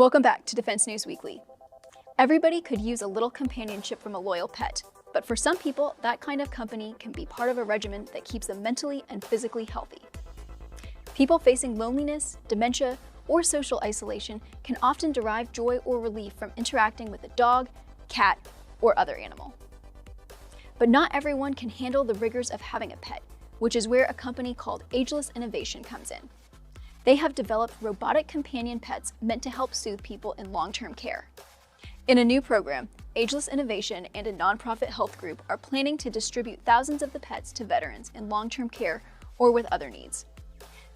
Welcome back to Defense News Weekly. Everybody could use a little companionship from a loyal pet, but for some people, that kind of company can be part of a regimen that keeps them mentally and physically healthy. People facing loneliness, dementia, or social isolation can often derive joy or relief from interacting with a dog, cat, or other animal. But not everyone can handle the rigors of having a pet, which is where a company called Ageless Innovation comes in. They have developed robotic companion pets meant to help soothe people in long-term care. In a new program, Ageless Innovation and a nonprofit health group are planning to distribute thousands of the pets to veterans in long-term care or with other needs.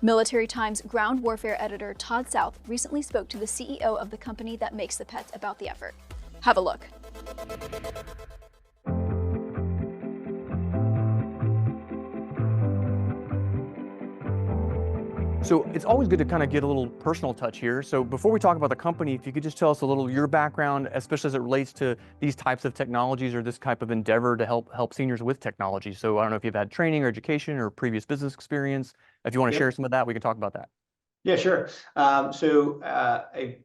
Military Times ground warfare editor Todd South recently spoke to the CEO of the company that makes the pets about the effort. Have a look. So it's always good to kind of get a little personal touch here. So before we talk about the company, if you could just tell us a little your background, especially as it relates to these types of technologies or this type of endeavor to help seniors with technology. So I don't know if you've had training or education or previous business experience. If you want to share some of that, we can talk about that. Yeah, sure. I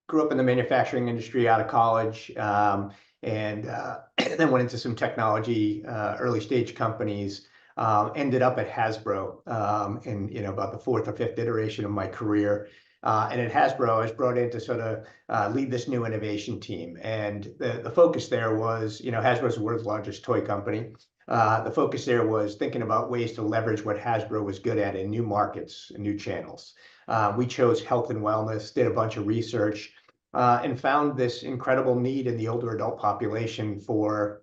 grew up in the manufacturing industry out of college, and then went into some technology, early stage companies. Ended up at Hasbro in about the fourth or fifth iteration of my career. And at Hasbro, I was brought in to sort of lead this new innovation team. And the focus there was, Hasbro's the world's largest toy company. The focus there was thinking about ways to leverage what Hasbro was good at in new markets and new channels. We chose health and wellness, did a bunch of research, and found this incredible need in the older adult population for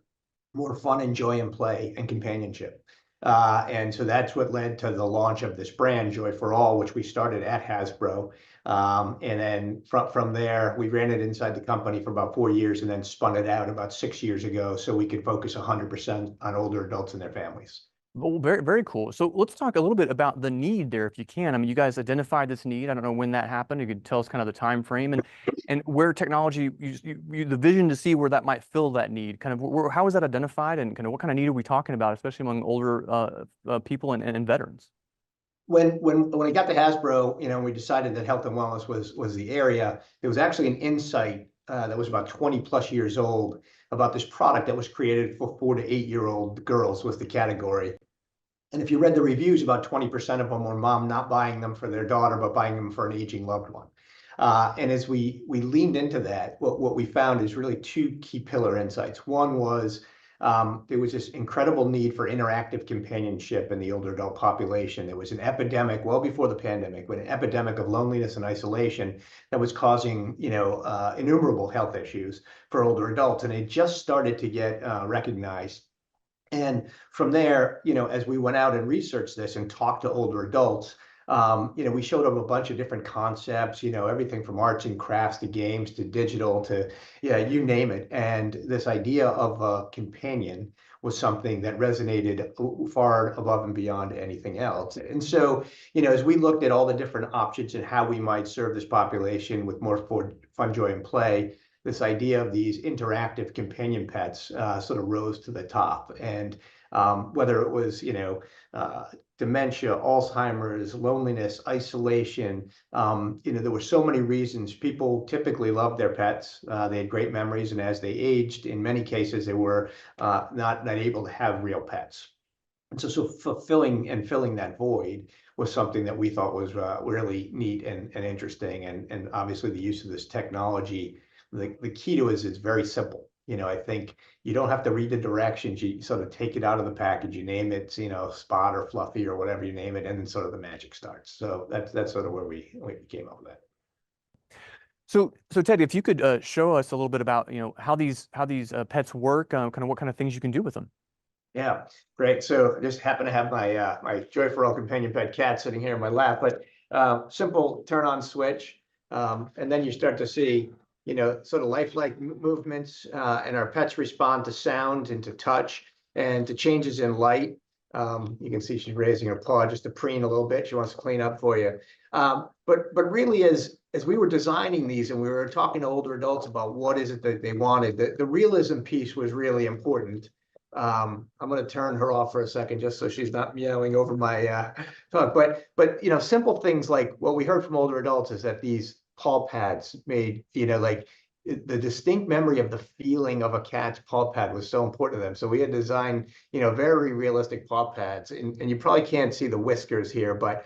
more fun and joy and play and companionship. And so that's what led to the launch of this brand, Joy for All, which we started at Hasbro. And then from there, we ran it inside the company for about 4 years and then spun it out about 6 years ago so we could focus 100% on older adults and their families. Well, very, very cool. So let's talk a little bit about the need there, if you can. I mean, you guys identified this need. I don't know when that happened. You could tell us kind of the time frame and where technology, the vision to see where that might fill that need. Kind of how is that identified, and kind of what kind of need are we talking about, especially among older people and veterans? When I got to Hasbro, we decided that health and wellness was the area. There was actually an insight that was about 20 plus years old about this product that was created for 4 to 8-year-old girls, was the category. And if you read the reviews, about 20% of them were mom not buying them for their daughter, but buying them for an aging loved one. And as we leaned into that, what we found is really two key pillar insights. One was there was this incredible need for interactive companionship in the older adult population. There was an epidemic well before the pandemic, but an epidemic of loneliness and isolation that was causing, innumerable health issues for older adults. And it just started to get recognized. And from there, as we went out and researched this and talked to older adults, we showed them a bunch of different concepts, everything from arts and crafts to games to digital to, you name it. And this idea of a companion was something that resonated far above and beyond anything else. And so, as we looked at all the different options and how we might serve this population with more fun, joy, and play, this idea of these interactive companion pets sort of rose to the top. And whether it was, dementia, Alzheimer's, loneliness, isolation, there were so many reasons. People typically loved their pets. They had great memories, and as they aged, in many cases, they were not able to have real pets. And so fulfilling and filling that void was something that we thought was really neat and interesting. And obviously the use of this technology, the key to it is it's very simple. I think you don't have to read the directions. You sort of take it out of the package, you name it, Spot or Fluffy or whatever you name it, and then sort of the magic starts. So that's sort of where we came up with that. So Ted, if you could show us a little bit about how these pets work, kind of what kind of things you can do with them. Yeah, great. So I just happen to have my my Joy for All companion pet cat sitting here in my lap, but simple turn on switch, and then you start to see sort of lifelike movements, and our pets respond to sound and to touch and to changes in light. You can see she's raising her paw just to preen a little bit. She wants to clean up for you. But really, as we were designing these and we were talking to older adults about what is it that they wanted, the realism piece was really important. I'm going to turn her off for a second just so she's not meowing over my talk. But simple things like what we heard from older adults is that these paw pads made, like the distinct memory of the feeling of a cat's paw pad was so important to them. So we had designed, very realistic paw pads. And you probably can't see the whiskers here, but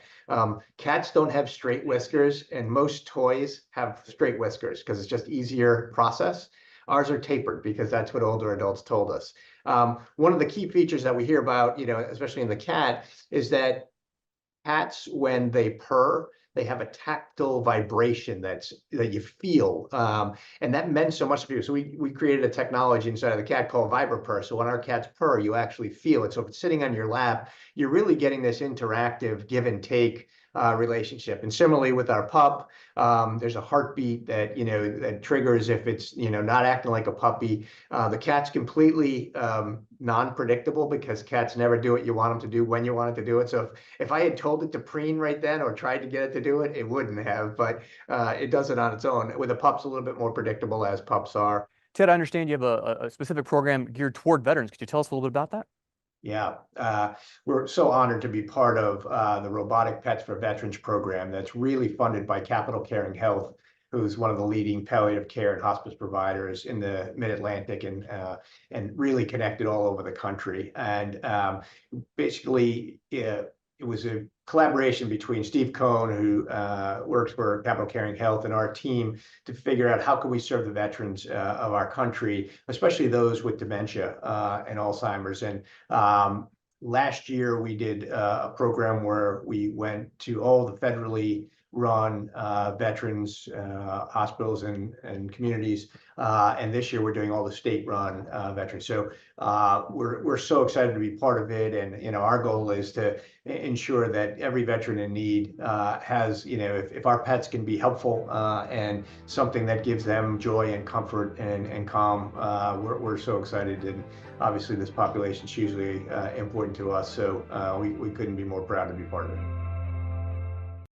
cats don't have straight whiskers, and most toys have straight whiskers because it's just easier process. Ours are tapered because that's what older adults told us. One of the key features that we hear about, especially in the cat, is that cats, when they purr, they have a tactile vibration that you feel, and that meant so much to people. So we created a technology inside of the cat called VibraPurr. So when our cats purr, you actually feel it. So if it's sitting on your lap, you're really getting this interactive give and take relationship. And similarly with our pup, there's a heartbeat that that triggers if it's not acting like a puppy. The cat's completely non-predictable because cats never do what you want them to do when you want it to do it. So if I had told it to preen right then or tried to get it to do it, it wouldn't have, but it does it on its own. With a pup's a little bit more predictable, as pups are. Ted, I understand you have a specific program geared toward veterans. Could you tell us a little bit about that? Yeah, we're so honored to be part of the Robotic Pets for Veterans program that's really funded by Capital Caring Health, who's one of the leading palliative care and hospice providers in the Mid-Atlantic, and really connected all over the country. And basically, it was a collaboration between Steve Cohn, who works for Capital Caring Health, and our team to figure out how can we serve the veterans of our country, especially those with dementia and Alzheimer's. And last year we did a program where we went to all the federally run veterans hospitals and communities, and this year we're doing all the state-run veterans. So we're so excited to be part of it, and our goal is to ensure that every veteran in need has, if our pets can be helpful and something that gives them joy and comfort and calm, we're so excited. And obviously this population is hugely important to us, so we couldn't be more proud to be part of it.